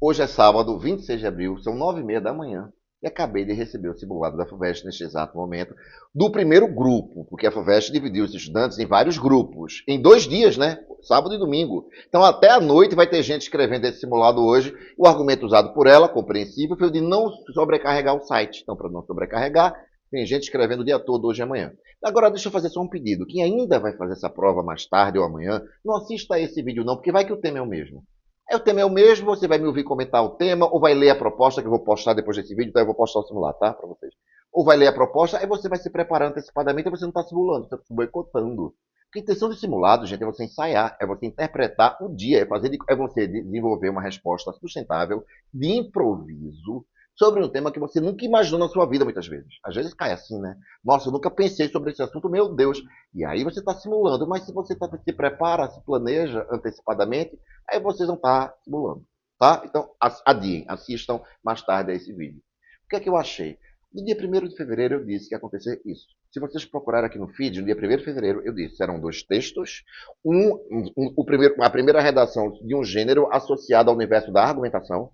Hoje é sábado, 26 de abril, são 9h30 da manhã. E acabei de receber o simulado da FUVEST neste exato momento, do primeiro grupo, porque a FUVEST dividiu os estudantes em vários grupos, em 2 dias, né? Sábado e domingo. Então, até à noite vai ter gente escrevendo esse simulado hoje. O argumento usado por ela, compreensível, foi o de não sobrecarregar o site. Então, para não sobrecarregar, tem gente escrevendo o dia todo, hoje e amanhã. Agora, deixa eu fazer só um pedido. Quem ainda vai fazer essa prova mais tarde ou amanhã, não assista a esse vídeo não, porque vai que o tema é o mesmo. O tema é o mesmo, você vai me ouvir comentar o tema, ou vai ler a proposta que eu vou postar depois desse vídeo, então eu vou postar o simulado, tá? Para vocês. Ou vai ler a proposta, aí você vai se preparar antecipadamente e você não está simulando, você está se boicotando. Porque a intenção de simulado, gente, é você ensaiar, é você interpretar o dia, é você desenvolver uma resposta sustentável, de improviso, sobre um tema que você nunca imaginou na sua vida, muitas vezes. Às vezes cai assim, né? Nossa, eu nunca pensei sobre esse assunto, meu Deus. E aí você está simulando, mas se você se prepara, se planeja antecipadamente, aí vocês vão estar simulando, tá? Então, adiem, assistam mais tarde a esse vídeo. O que é que eu achei? No dia 1º de fevereiro eu disse que ia acontecer isso. Se vocês procurarem aqui no feed, no dia 1º de fevereiro, eu disse, serão 2 textos, a primeira redação de um gênero associado ao universo da argumentação,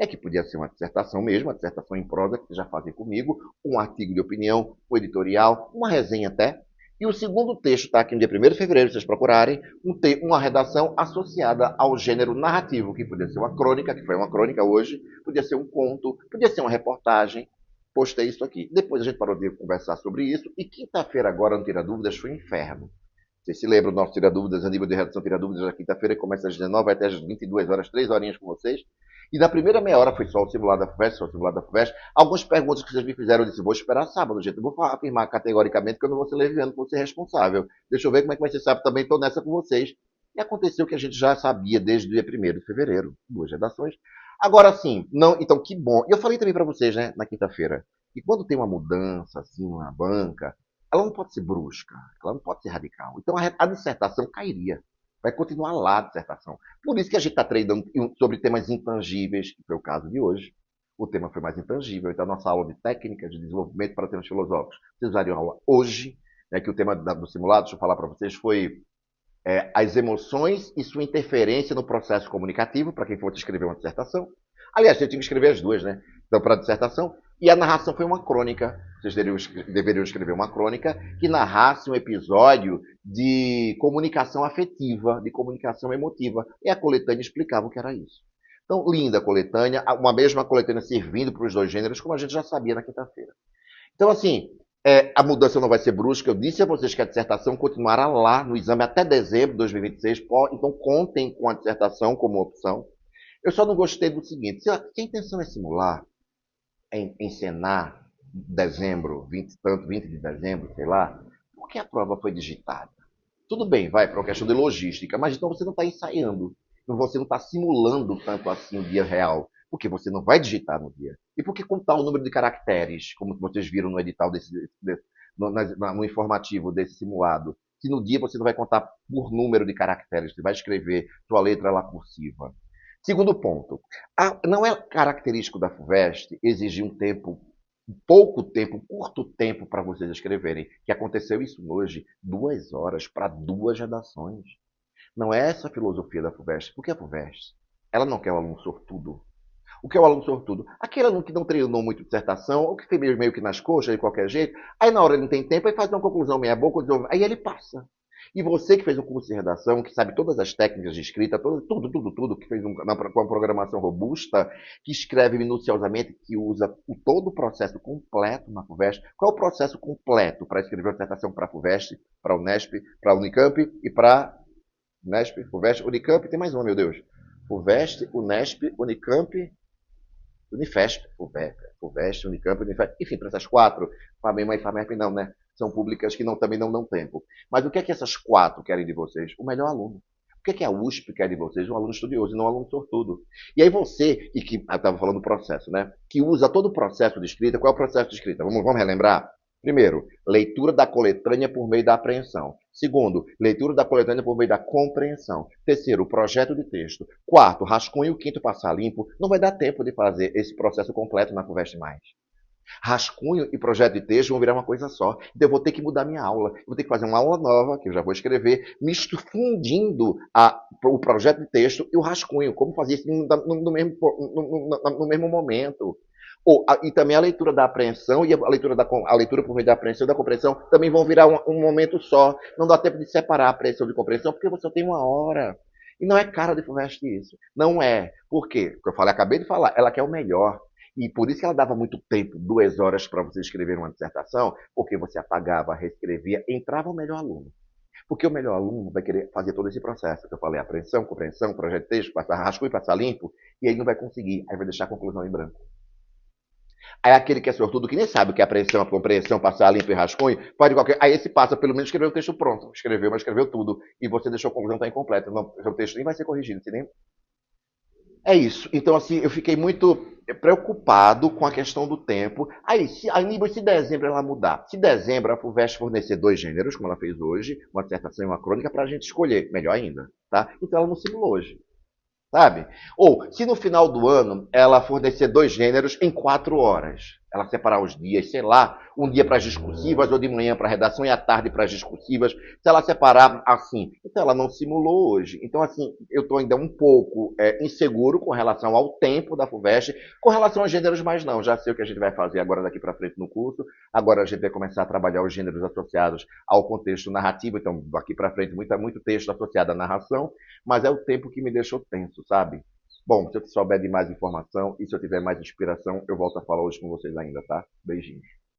que podia ser uma dissertação mesmo, uma dissertação em prosa, que vocês já fazem comigo, um artigo de opinião, um editorial, uma resenha até. E o segundo texto está aqui no dia 1º de fevereiro, se vocês procurarem, uma redação associada ao gênero narrativo, que podia ser uma crônica, que foi uma crônica hoje, podia ser um conto, podia ser uma reportagem. Postei isso aqui. Depois a gente parou de conversar sobre isso, e quinta-feira agora, no Tira Dúvidas, foi um inferno. Vocês se lembram do nosso Tira Dúvidas, a nível de redação Tira Dúvidas, na quinta-feira, que começa às 19, vai até às 22 horas, 3 horinhas com vocês. E na primeira meia hora foi só o simulado da FUVEST, só o simulado da FUVEST. Algumas perguntas que vocês me fizeram, eu disse, vou esperar sábado, gente. Eu vou afirmar categoricamente que eu não vou ser leviano, vou ser responsável. Deixa eu ver como é que vai ser sábado também, estou nessa com vocês. E aconteceu o que a gente já sabia desde o dia 1º de fevereiro, 2 redações. Agora sim, não, então que bom. E eu falei também para vocês, né, na quinta-feira, que quando tem uma mudança assim na banca, ela não pode ser brusca, ela não pode ser radical. Então a dissertação cairia. Vai continuar lá a dissertação. Por isso que a gente está treinando sobre temas intangíveis, que foi o caso de hoje. O tema foi mais intangível. Então, a nossa aula de técnica de desenvolvimento para temas filosóficos, vocês usariam aula hoje, né, que o tema do simulado, deixa eu falar para vocês, foi as emoções e sua interferência no processo comunicativo, para quem for escrever uma dissertação. Aliás, você tinha que escrever as duas, né? Então, para a dissertação. E a narração foi uma crônica. Vocês deveriam escrever uma crônica que narrasse um episódio de comunicação afetiva, de comunicação emotiva. E a coletânea explicava o que era isso. Então, linda a coletânea, uma mesma coletânea servindo para os dois gêneros, como a gente já sabia na quinta-feira. Então, assim, a mudança não vai ser brusca. Eu disse a vocês que a dissertação continuará lá no exame até dezembro de 2026. Então, contem com a dissertação como opção. Eu só não gostei do seguinte: se a intenção é simular, encenar dezembro, 20 de dezembro, sei lá, por que a prova foi digitada? Tudo bem, vai para uma questão de logística, mas então você não está ensaiando, você não está simulando tanto assim o dia real, porque você não vai digitar no dia. E por que contar o número de caracteres, como vocês viram no edital no informativo desse simulado? Que no dia você não vai contar por número de caracteres, você vai escrever sua letra lá cursiva. Segundo ponto, não é característico da FUVEST exigir pouco tempo, curto tempo para vocês escreverem. Que aconteceu isso hoje, 2 horas para 2 redações. Não é essa a filosofia da FUVEST. Por que a FUVEST? Ela não quer o aluno sortudo. O que é o aluno sortudo? Aquele aluno que não treinou muito dissertação, ou que fez meio que nas coxas, de qualquer jeito, aí na hora ele não tem tempo, aí faz uma conclusão meia boca, aí ele passa. E você que fez um curso de redação, que sabe todas as técnicas de escrita, tudo, que fez com uma programação robusta, que escreve minuciosamente, que usa todo o processo completo na FUVEST. Qual é o processo completo para escrever uma dissertação para a FUVEST, para a Unesp, para a Unicamp e para Unesp, FUVEST, Unicamp, tem mais uma, meu Deus. FUVEST, Unesp, Unicamp, Unifesp, FUVEST, Unicamp, Unifesp, enfim, para essas 4, FAMEMA e FAMERP não, né? São públicas que também não dão tempo. Mas o que é que essas 4 querem de vocês? O melhor aluno. O que é que a USP quer de vocês? Um aluno estudioso e não um aluno sortudo. E aí você, e que eu estava falando do processo, né? Que usa todo o processo de escrita. Qual é o processo de escrita? Vamos relembrar? Primeiro, leitura da coletânea por meio da apreensão. Segundo, leitura da coletânea por meio da compreensão. Terceiro, projeto de texto. Quarto, rascunho. Quinto, passar limpo. Não vai dar tempo de fazer esse processo completo na FUVEST+. Rascunho e projeto de texto vão virar uma coisa só. Então eu vou ter que mudar minha aula. Eu vou ter que fazer uma aula nova, que eu já vou escrever, fundindo o projeto de texto e o rascunho. Como fazer isso no mesmo momento. E também a leitura da apreensão e a leitura por meio da apreensão e da compreensão também vão virar um momento só. Não dá tempo de separar a apreensão de compreensão, porque você só tem uma hora. E não é cara de FUVEST isso. Não é. Por quê? Porque eu falei, acabei de falar, ela quer o melhor. E por isso que ela dava muito tempo, 2 horas, para você escrever uma dissertação, porque você apagava, reescrevia, entrava o melhor aluno. Porque o melhor aluno vai querer fazer todo esse processo que eu falei, apreensão, compreensão, projeto de texto, passar rascunho e passar limpo, e aí não vai conseguir, aí vai deixar a conclusão em branco. Aí aquele que é sortudo, que nem sabe o que é apreensão, compreensão, passar limpo e rascunho, pode qualquer. Aí esse passa, pelo menos, escreveu o texto pronto. Escreveu, mas escreveu tudo. E você deixou a conclusão tá incompleta. Não, o texto nem vai ser corrigido. Você nem... É isso. Então, assim, eu fiquei muito preocupado com a questão do tempo. Aí, se dezembro ela mudar, se dezembro a FUVEST fornecer 2 gêneros, como ela fez hoje, uma dissertação e uma crônica, para a gente escolher, melhor ainda, tá? Então ela não simulou hoje, sabe? Ou, se no final do ano ela fornecer 2 gêneros em 4 horas, ela separar os dias, sei lá, um dia para as discursivas, ou de manhã para a redação e à tarde para as discursivas, se ela separar assim, então ela não simulou hoje. Então, assim, eu estou ainda um pouco inseguro com relação ao tempo da FUVEST, com relação aos gêneros, mas não, já sei o que a gente vai fazer agora daqui para frente no curso, agora a gente vai começar a trabalhar os gêneros associados ao contexto narrativo, então daqui para frente muito texto associado à narração, mas é o tempo que me deixou tenso, sabe? Bom, se eu souber de mais informação e se eu tiver mais inspiração, eu volto a falar hoje com vocês ainda, tá? Beijinhos.